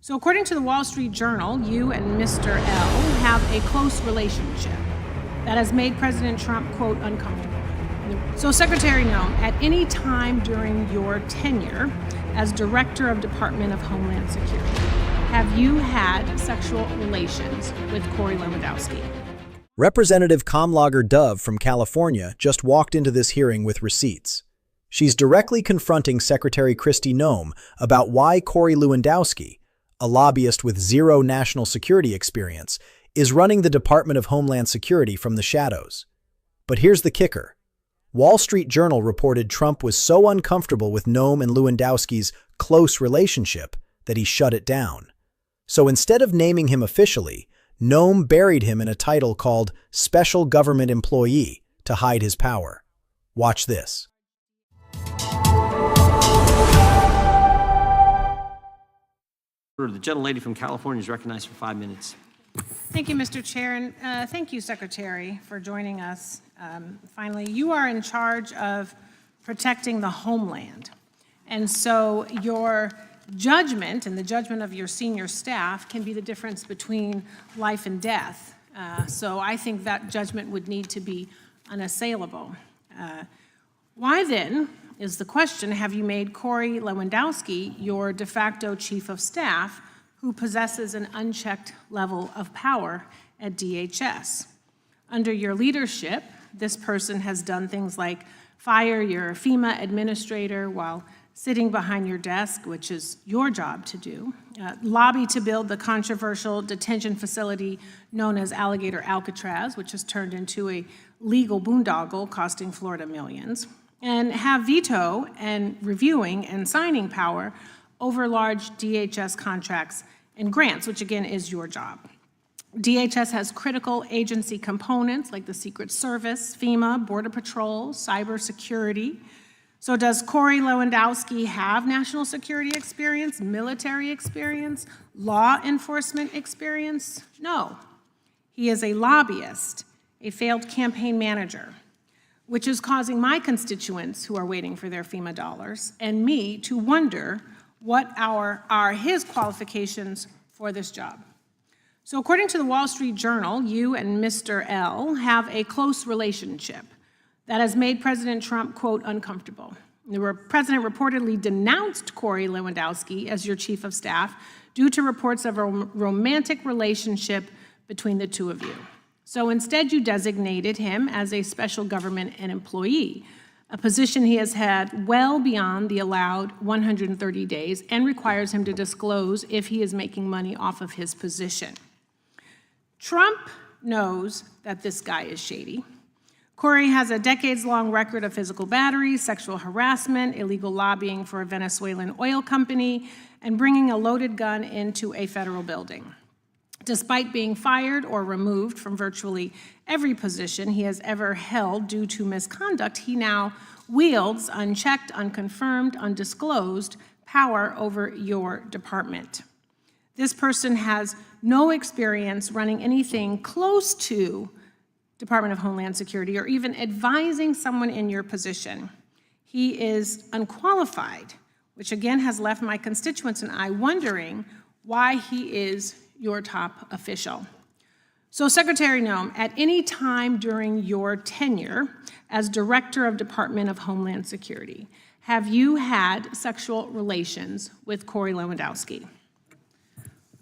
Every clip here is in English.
So according to the Wall Street Journal, you and Mr. L have a close relationship that has made President Trump, quote, uncomfortable. So Secretary Noem, at any time during your tenure as Director of Department of Homeland Security, have you had sexual relations with Corey Lewandowski? Representative Kamlager-Dove from California just walked into this hearing with receipts. She's directly confronting Secretary Kristi Noem about why Corey Lewandowski, a lobbyist with zero national security experience, is running the Department of Homeland Security from the shadows. But here's the kicker. Wall Street Journal reported Trump was so uncomfortable with Noem and Lewandowski's close relationship that he shut it down. So instead of naming him officially, Noem buried him in a title called Special Government Employee to hide his power. Watch this. The gentlelady from California is recognized for 5 minutes. Thank you, Mr. Chair, and thank you, Secretary, for joining us. Finally, you are in charge of protecting the homeland, and so your judgment and the judgment of your senior staff can be the difference between life and death. So I think that judgment would need to be unassailable. Why then, is the question, have you made Corey Lewandowski your de facto chief of staff who possesses an unchecked level of power at DHS? Under your leadership, this person has done things like fire your FEMA administrator while sitting behind your desk, which is your job to do, lobby to build the controversial detention facility known as Alligator Alcatraz, which has turned into a legal boondoggle costing Florida millions, and have veto and reviewing and signing power over large DHS contracts and grants, which again is your job. DHS has critical agency components like the Secret Service, FEMA, Border Patrol, cybersecurity. So does Corey Lewandowski have national security experience, military experience, law enforcement experience? No. He is a lobbyist, a failed campaign manager, which is causing my constituents who are waiting for their FEMA dollars and me to wonder what are his qualifications for this job. So according to the Wall Street Journal, you and Mr. L have a close relationship that has made President Trump, quote, uncomfortable. The president reportedly denounced Corey Lewandowski as your chief of staff due to reports of a romantic relationship between the two of you. So instead, you designated him as a special government employee, a position he has had well beyond the allowed 130 days and requires him to disclose if he is making money off of his position. Trump knows that this guy is shady. Corey has a decades-long record of physical battery, sexual harassment, illegal lobbying for a Venezuelan oil company, and bringing a loaded gun into a federal building. Despite being fired or removed from virtually every position he has ever held due to misconduct, he now wields unchecked, unconfirmed, undisclosed power over your department. This person has no experience running anything close to Department of Homeland Security or even advising someone in your position. He is unqualified, which again has left my constituents and I wondering why he is your top official. So Secretary Noem, at any time during your tenure as Director of Department of Homeland Security, have you had sexual relations with Corey Lewandowski?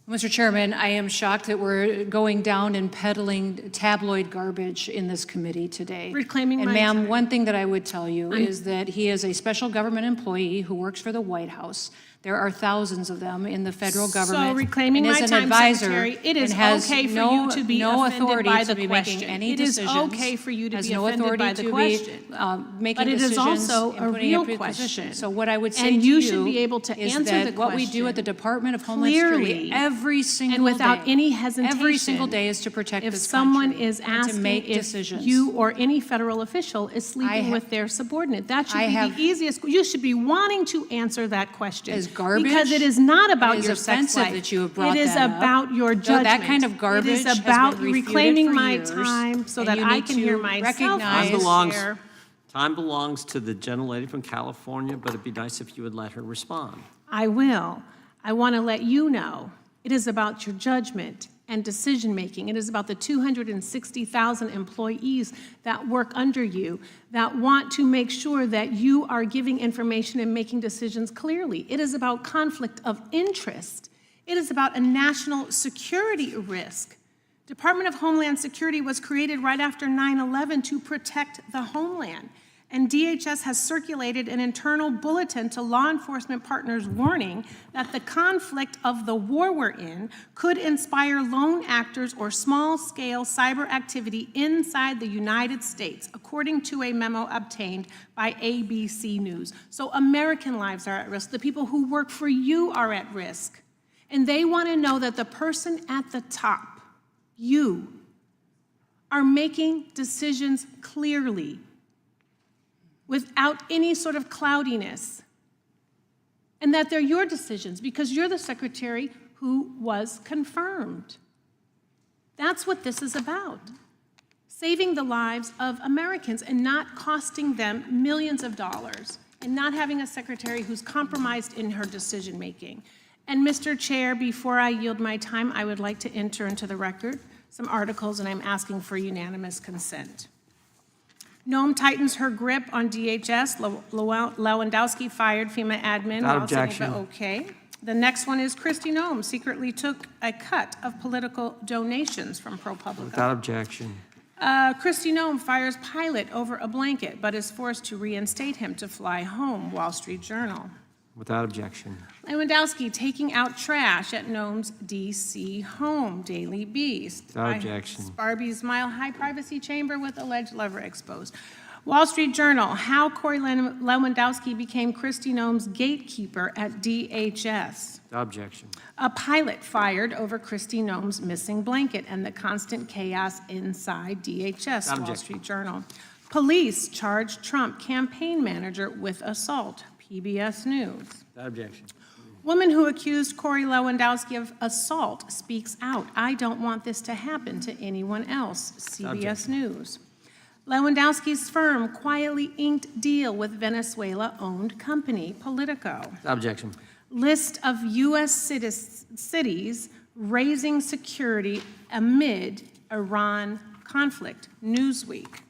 Mr. Chairman, I am shocked that we're going down and peddling tabloid garbage in this committee today. Reclaiming and my ma'am, time. one thing that I would tell you is that he is a special government employee who works for the White House. There are thousands of them in the federal government. So reclaiming and my is time, an advisor Secretary, it is and has okay for no, you to be no offended authority by to the be question. making any It is decisions. okay for you to has be no offended authority by the to question. be making But it decisions is also a and putting real up your question. position. So what I would say And to you should be able to is answer that the what we do at the question Department of Homeland Security clearly every single and without day, any hesitation. every single day is to protect if this someone country is and asking to make if decisions. you or any federal official is sleeping with their subordinate, that should be the easiest. You should be wanting to answer that question. Is garbage? Because it is not about It is your sex offensive life. that you have brought It is that up. about your So judgment. that kind of garbage It is has about been refuted reclaiming for my years, time so and that you I need can to hear myself. recognize- Time belongs to the gentlelady from California, but it'd be nice if you would let her respond. I will. I want to let you know it is about your judgment and decision-making. It is about the 260,000 employees that work under you that want to make sure that you are giving information and making decisions clearly. It is about conflict of interest. It is about a national security risk. Department of Homeland Security was created right after 9/11 to protect the homeland. And DHS has circulated an internal bulletin to law enforcement partners warning that the conflict of the war we're in could inspire lone actors or small-scale cyber activity inside the United States, according to a memo obtained by ABC News. So American lives are at risk. The people who work for you are at risk. And they want to know that the person at the top, you, are making decisions clearly, without any sort of cloudiness, and that they're your decisions because you're the secretary who was confirmed. That's what this is about. Saving the lives of Americans and not costing them millions of dollars, and not having a secretary who's compromised in her decision-making. And Mr. Chair, before I yield my time, I would like to enter into the record some articles, and I'm asking for unanimous consent. Noem tightens her grip on DHS. Lewandowski fired FEMA admin. Without while sitting at objection. the OK. The next one is Kristi Noem secretly took a cut of political donations from ProPublica. Without objection. Kristi Noem fires pilot over a blanket, but is forced to reinstate him to fly home. Wall Street Journal. Without objection. Lewandowski taking out trash at Noem's D.C. home. Daily Beast. Without objection. Barbie's Mile High privacy chamber with alleged lover exposed. Wall Street Journal, how Corey Lewandowski became Kristi Noem's gatekeeper at DHS. Without objection. A pilot fired over Kristi Noem's missing blanket and the constant chaos inside DHS. Wall Street Journal. Police charged Trump campaign manager with assault. PBS News. Without objection. Woman who accused Corey Lewandowski of assault speaks out. I don't want this to happen to anyone else. CBS News. Lewandowski's firm quietly inked deal with Venezuela-owned company, Politico. Without objection. List of U.S. cities raising security amid Iran conflict. Newsweek.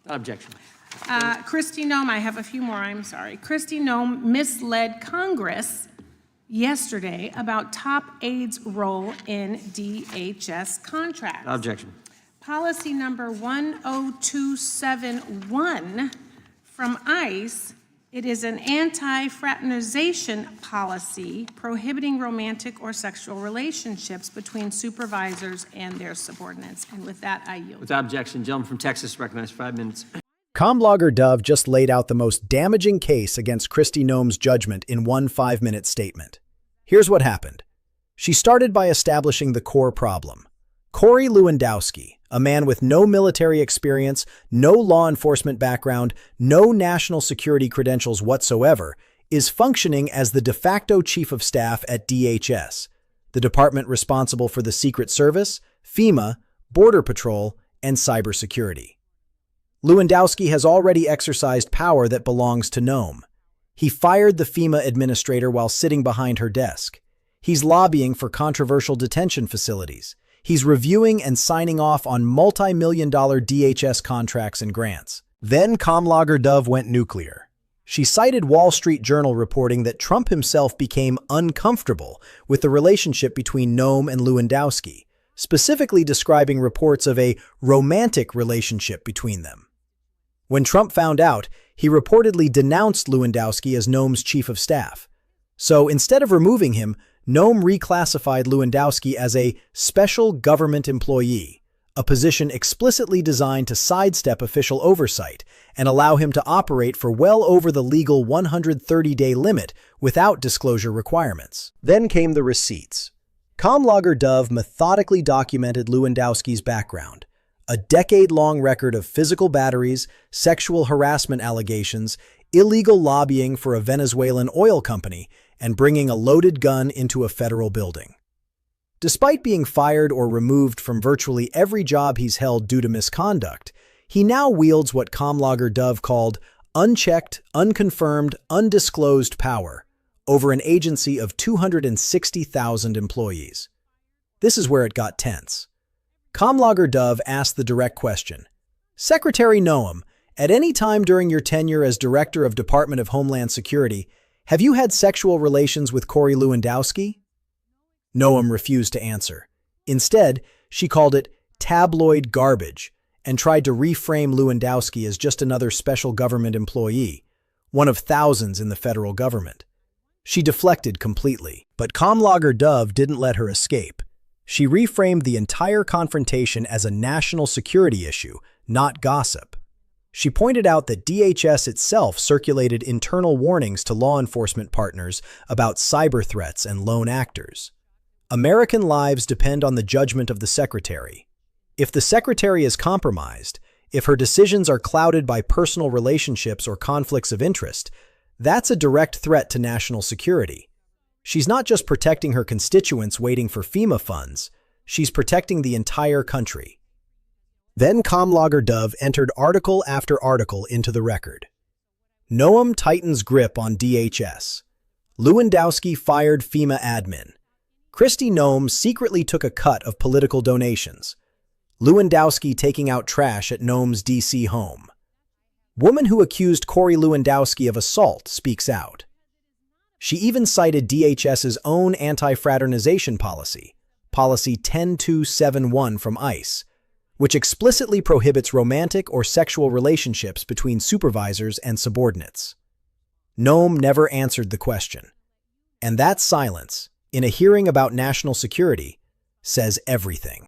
Without objection. Kristi Noem, I have a few more, I'm sorry. Kristi Noem misled Congress yesterday about top aides' role in DHS contracts. Without objection. Policy number 10271 from ICE, it is an anti-fraternization policy prohibiting romantic or sexual relationships between supervisors and their subordinates. And with that, I yield. Without objection. Gentleman from Texas, recognized for 5 minutes. Kamlager-Dove just laid out the most damaging case against Kristi Noem's judgment in one 5-minute statement. Here's what happened. She started by establishing the core problem. Corey Lewandowski, a man with no military experience, no law enforcement background, no national security credentials whatsoever, is functioning as the de facto chief of staff at DHS, the department responsible for the Secret Service, FEMA, Border Patrol, and cybersecurity. Lewandowski has already exercised power that belongs to Noem. He fired the FEMA administrator while sitting behind her desk. He's lobbying for controversial detention facilities. He's reviewing and signing off on multi-million-dollar DHS contracts and grants. Then Kamlager-Dove went nuclear. She cited Wall Street Journal reporting that Trump himself became uncomfortable with the relationship between Noem and Lewandowski, specifically describing reports of a romantic relationship between them. When Trump found out, he reportedly denounced Lewandowski as Noem's chief of staff. So instead of removing him, Noem reclassified Lewandowski as a special government employee, a position explicitly designed to sidestep official oversight and allow him to operate for well over the legal 130-day limit without disclosure requirements. Then came the receipts. Kamlager-Dove methodically documented Lewandowski's background, a decade-long record of physical batteries, sexual harassment allegations, illegal lobbying for a Venezuelan oil company, and bringing a loaded gun into a federal building. Despite being fired or removed from virtually every job he's held due to misconduct, he now wields what Kamlager-Dove called unchecked, unconfirmed, undisclosed power, over an agency of 260,000 employees. This is where it got tense. Kamlager-Dove asked the direct question, Secretary Noem, at any time during your tenure as Director of Department of Homeland Security, have you had sexual relations with Corey Lewandowski? Noem refused to answer. Instead, she called it tabloid garbage and tried to reframe Lewandowski as just another special government employee, one of thousands in the federal government. She deflected completely, but Kamlager-Dove didn't let her escape. She reframed the entire confrontation as a national security issue, not gossip. She pointed out that DHS itself circulated internal warnings to law enforcement partners about cyber threats and lone actors. American lives depend on the judgment of the Secretary. If the Secretary is compromised, if her decisions are clouded by personal relationships or conflicts of interest, that's a direct threat to national security. She's not just protecting her constituents waiting for FEMA funds, she's protecting the entire country. Then Kamlager-Dove entered article after article into the record. Noem tightens grip on DHS. Lewandowski fired FEMA admin. Kristi Noem secretly took a cut of political donations. Lewandowski taking out trash at Noem's D.C. home. Woman who accused Corey Lewandowski of assault speaks out. She even cited DHS's own anti-fraternization policy, Policy 10271 from ICE, which explicitly prohibits romantic or sexual relationships between supervisors and subordinates. Noem never answered the question. And that silence, in a hearing about national security, says everything.